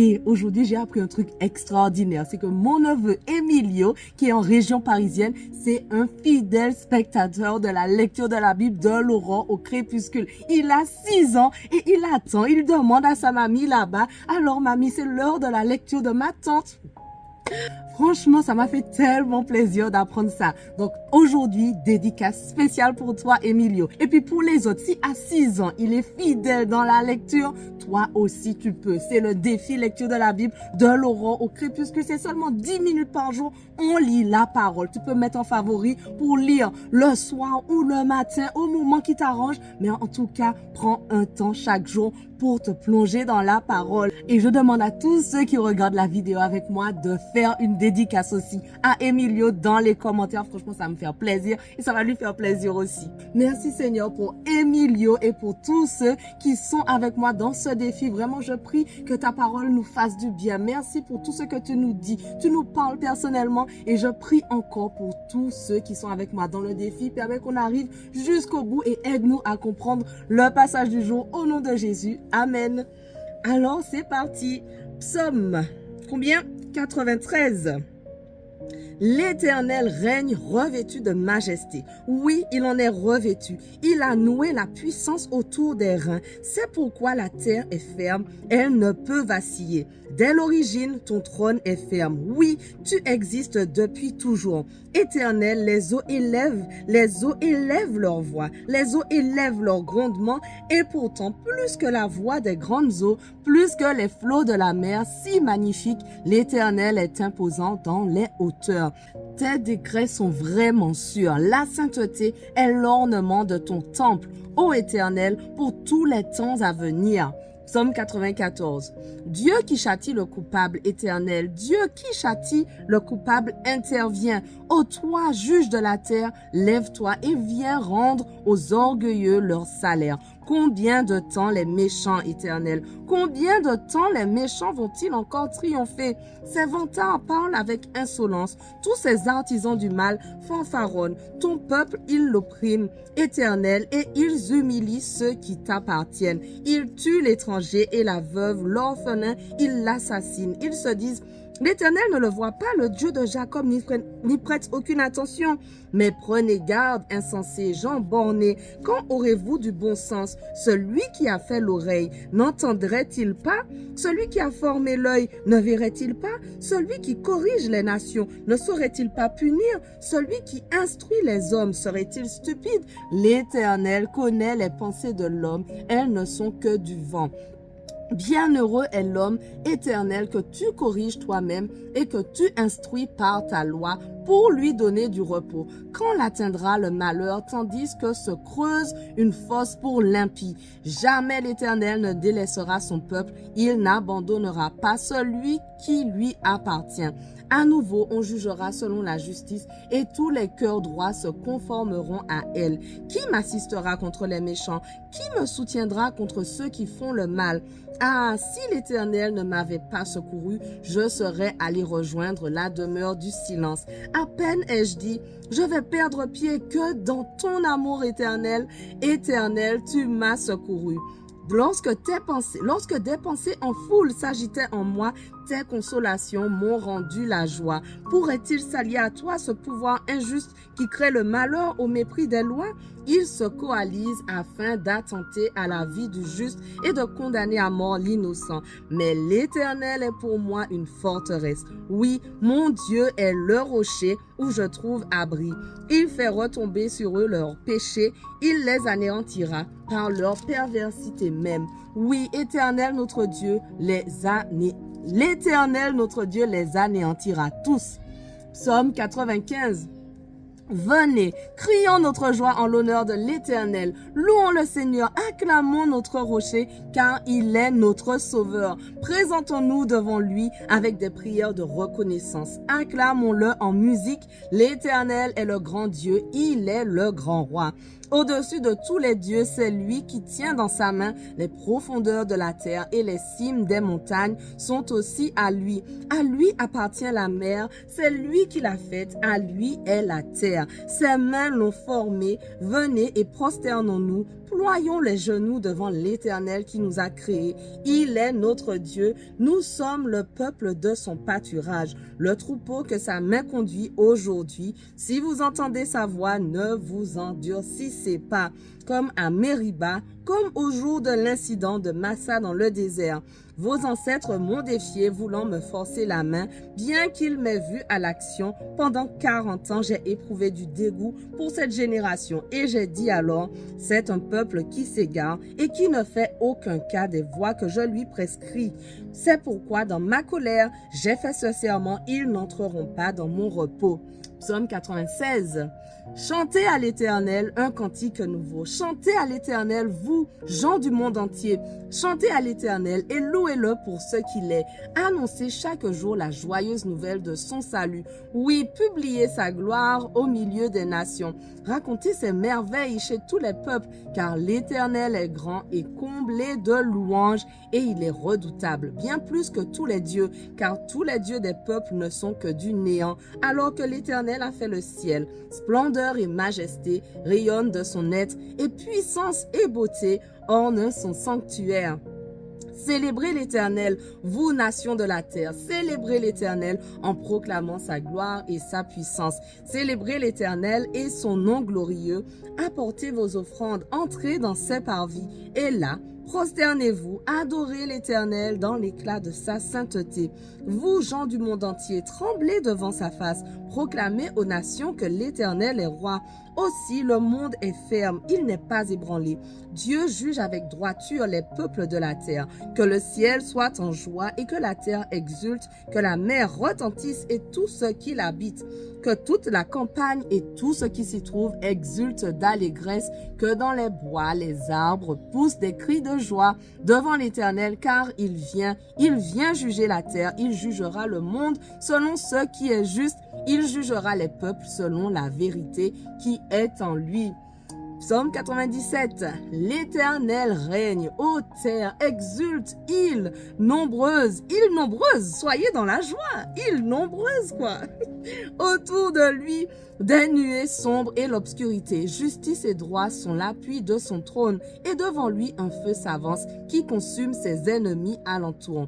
Et aujourd'hui, j'ai appris un truc extraordinaire. C'est que mon neveu Emilio, qui est en région parisienne, c'est un fidèle spectateur de la lecture de la Bible de l'aurore au crépuscule. Il a 6 ans et il attend. Il demande à sa mamie là-bas, alors mamie, c'est l'heure de la lecture de ma tante. Franchement, ça m'a fait tellement plaisir d'apprendre ça. Donc aujourd'hui, dédicace spéciale pour toi, Emilio. Et puis pour les autres, si à 6 ans, il est fidèle dans la lecture, toi aussi tu peux. C'est le défi lecture de la Bible de l'aurore au crépuscule. C'est seulement 10 minutes par jour. On lit la parole. Tu peux mettre en favori pour lire le soir ou le matin au moment qui t'arrange. Mais en tout cas, prends un temps chaque jour pour te plonger dans la parole. Et je demande à tous ceux qui regardent la vidéo avec moi de faire une dédicace aussi à Emilio dans les commentaires. Franchement, ça me fait plaisir et ça va lui faire plaisir aussi. Merci Seigneur pour Emilio et pour tous ceux qui sont avec moi dans ce défi. Vraiment, je prie que ta parole nous fasse du bien. Merci pour tout ce que tu nous dis. Tu nous parles personnellement et je prie encore pour tous ceux qui sont avec moi dans le défi. Permets qu'on arrive jusqu'au bout et aide-nous à comprendre le passage du jour au nom de Jésus. Amen. Alors, c'est parti. Psaume, combien? 93. L'Éternel règne revêtu de majesté. Oui, il en est revêtu. Il a noué la puissance autour des reins. C'est pourquoi la terre est ferme. Elle ne peut vaciller. Dès l'origine, ton trône est ferme. Oui, tu existes depuis toujours. Éternel, les eaux élèvent leur voix. Les eaux élèvent leur grondement. Et pourtant, plus que la voix des grandes eaux, plus que les flots de la mer, si magnifique, l'Éternel est imposant dans les hauteurs. Tes décrets sont vraiment sûrs. La sainteté est l'ornement de ton temple, ô Éternel, pour tous les temps à venir. Psaume 94. Dieu qui châtie le coupable, Éternel, Dieu qui châtie le coupable intervient. Ô toi, juge de la terre, lève-toi et viens rendre aux orgueilleux leur salaire. Combien de temps les méchants, Éternel, combien de temps les méchants vont-ils encore triompher? Ces vantards parlent avec insolence. Tous ces artisans du mal fanfaronnent. Ton peuple, ils l'oppriment, Éternel, et ils humilient ceux qui t'appartiennent. Ils tuent l'étranger et la veuve, l'orphelin, ils l'assassinent. Ils se disent: l'Éternel ne le voit pas, le Dieu de Jacob n'y prête aucune attention. Mais prenez garde, insensés, gens bornés, quand aurez-vous du bon sens? Celui qui a fait l'oreille, n'entendrait-il pas? Celui qui a formé l'œil, ne verrait-il pas? Celui qui corrige les nations, ne saurait-il pas punir? Celui qui instruit les hommes, serait-il stupide? L'Éternel connaît les pensées de l'homme, elles ne sont que du vent. Bienheureux est l'homme, Éternel, que tu corriges toi-même et que tu instruis par ta loi pour lui donner du repos. Quand l'atteindra le malheur, tandis que se creuse une fosse pour l'impie. Jamais l'Éternel ne délaissera son peuple, il n'abandonnera pas celui qui lui appartient. À nouveau, on jugera selon la justice et tous les cœurs droits se conformeront à elle. Qui m'assistera contre les méchants? Qui me soutiendra contre ceux qui font le mal? Ah, si l'Éternel ne m'avait pas secouru, je serais allé rejoindre la demeure du silence. À peine ai-je dit: je vais perdre pied, que dans ton amour éternel, Éternel, tu m'as secouru. Lorsque des pensées en foule s'agitaient en moi, tes consolations m'ont rendu la joie. Pourrait-il s'allier à toi ce pouvoir injuste qui crée le malheur au mépris des lois? Ils se coalisent afin d'attenter à la vie du juste et de condamner à mort l'innocent. Mais l'Éternel est pour moi une forteresse. Oui, mon Dieu est le rocher où je trouve abri. Il fait retomber sur eux leurs péchés, il les anéantira par leur perversité même. Oui, Éternel notre Dieu l'Éternel notre Dieu les anéantira tous. Psaume 95. Venez, crions notre joie en l'honneur de l'Éternel. Louons le Seigneur, acclamons notre rocher, car il est notre sauveur. Présentons-nous devant lui avec des prières de reconnaissance. Acclamons-le en musique. L'Éternel est le grand Dieu, il est le grand roi. Au-dessus de tous les dieux, c'est lui qui tient dans sa main les profondeurs de la terre et les cimes des montagnes sont aussi à lui. À lui appartient la mer, c'est lui qui l'a faite, à lui est la terre. Ses mains l'ont formée, venez et prosternons-nous. Ployons les genoux devant l'Éternel qui nous a créés. Il est notre Dieu. Nous sommes le peuple de son pâturage, le troupeau que sa main conduit aujourd'hui. Si vous entendez sa voix, ne vous endurcissez pas, comme à Mériba, comme au jour de l'incident de Massa dans le désert. Vos ancêtres m'ont défié, voulant me forcer la main, bien qu'ils m'aient vu à l'action. Pendant 40 ans, j'ai éprouvé du dégoût pour cette génération. Et j'ai dit alors, c'est un peuple qui s'égare et qui ne fait aucun cas des voies que je lui prescris. C'est pourquoi dans ma colère, j'ai fait ce serment, ils n'entreront pas dans mon repos. Psaume 96. Chantez à l'Éternel un cantique nouveau. Chantez à l'Éternel, vous, gens du monde entier. Chantez à l'Éternel et louez-le pour ce qu'il est. Annoncez chaque jour la joyeuse nouvelle de son salut. Oui, publiez sa gloire au milieu des nations. Racontez ses merveilles chez tous les peuples, car l'Éternel est grand et comblé de louanges et il est redoutable, bien plus que tous les dieux, car tous les dieux des peuples ne sont que du néant, alors que l'Éternel a fait le ciel. Splendeur et majesté rayonnent de son être, et puissance et beauté ornent son sanctuaire. Célébrez l'Éternel, vous nations de la terre. Célébrez l'Éternel en proclamant sa gloire et sa puissance. Célébrez l'Éternel et son nom glorieux. Apportez vos offrandes, entrez dans ses parvis. Et là, prosternez-vous, adorez l'Éternel dans l'éclat de sa sainteté. Vous, gens du monde entier, tremblez devant sa face. Proclamez aux nations que l'Éternel est roi. Aussi, le monde est ferme, il n'est pas ébranlé. Dieu juge avec droiture les peuples de la terre. Que le ciel soit en joie et que la terre exulte, que la mer retentisse et tout ce qui l'habite. Que toute la campagne et tout ce qui s'y trouve exulte d'allégresse, que dans les bois, les arbres poussent des cris de joie devant l'Éternel, car il vient juger la terre, il jugera le monde selon ce qui est juste, il jugera les peuples selon la vérité qui est en lui. Psaume 97. L'Éternel règne, ô terre, exulte, île nombreuse, soyez dans la joie, île nombreuse, quoi. Autour de lui, des nuées sombres et l'obscurité. Justice et droit sont l'appui de son trône, et devant lui un feu s'avance qui consume ses ennemis alentour.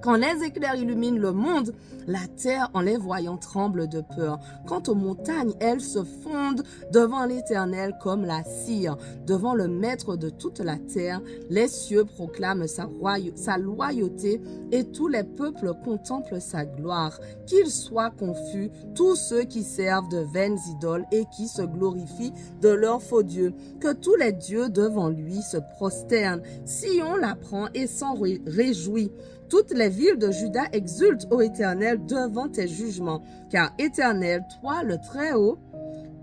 Quand les éclairs illuminent le monde, la terre en les voyant tremble de peur. Quant aux montagnes, elles se fondent devant l'Éternel comme la cire. Devant le Maître de toute la terre, les cieux proclament sa loyauté et tous les peuples contemplent sa gloire. Qu'ils soient confus, tous ceux qui servent de vaines idoles et qui se glorifient de leurs faux dieux. Que tous les dieux devant lui se prosternent. Sion l'apprend et s'en réjouit. Toutes les villes de Juda exultent, ô Éternel, devant tes jugements. Car Éternel, toi le Très-Haut,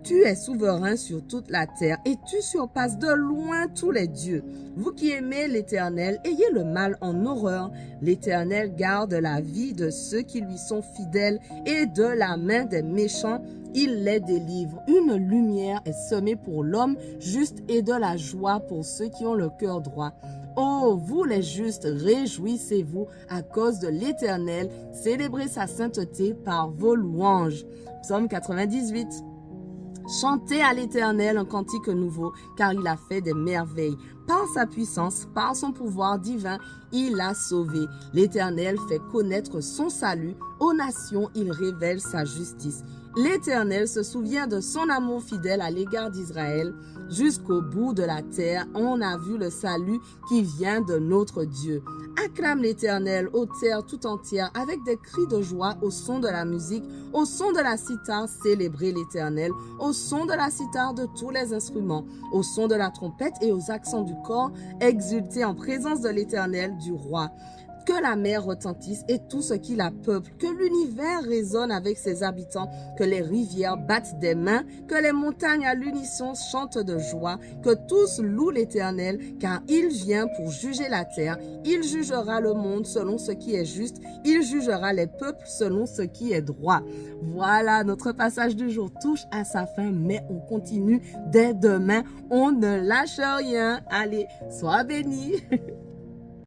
tu es souverain sur toute la terre et tu surpasses de loin tous les dieux. Vous qui aimez l'Éternel, ayez le mal en horreur. L'Éternel garde la vie de ceux qui lui sont fidèles et de la main des méchants, il les délivre. Une lumière est semée pour l'homme juste et de la joie pour ceux qui ont le cœur droit. Oh, vous les justes, réjouissez-vous à cause de l'Éternel, célébrez sa sainteté par vos louanges. Psaume 98. Chantez à l'Éternel un cantique nouveau, car il a fait des merveilles. Par sa puissance, par son pouvoir divin, il a sauvé. L'Éternel fait connaître son salut. Aux nations, il révèle sa justice. L'Éternel se souvient de son amour fidèle à l'égard d'Israël. Jusqu'au bout de la terre, on a vu le salut qui vient de notre Dieu. Acclame l'Éternel, ô terre tout entière, avec des cris de joie au son de la musique, au son de la cithare, célébrez l'Éternel, au son de la cithare de tous les instruments, au son de la trompette et aux accents du corps, exultez en présence de l'Éternel, du roi. Que la mer retentisse et tout ce qui la peuple, que l'univers résonne avec ses habitants, que les rivières battent des mains, que les montagnes à l'unisson chantent de joie, que tous louent l'Éternel, car il vient pour juger la terre. Il jugera le monde selon ce qui est juste, il jugera les peuples selon ce qui est droit. Voilà, notre passage du jour touche à sa fin, mais on continue dès demain. On ne lâche rien. Allez, sois béni.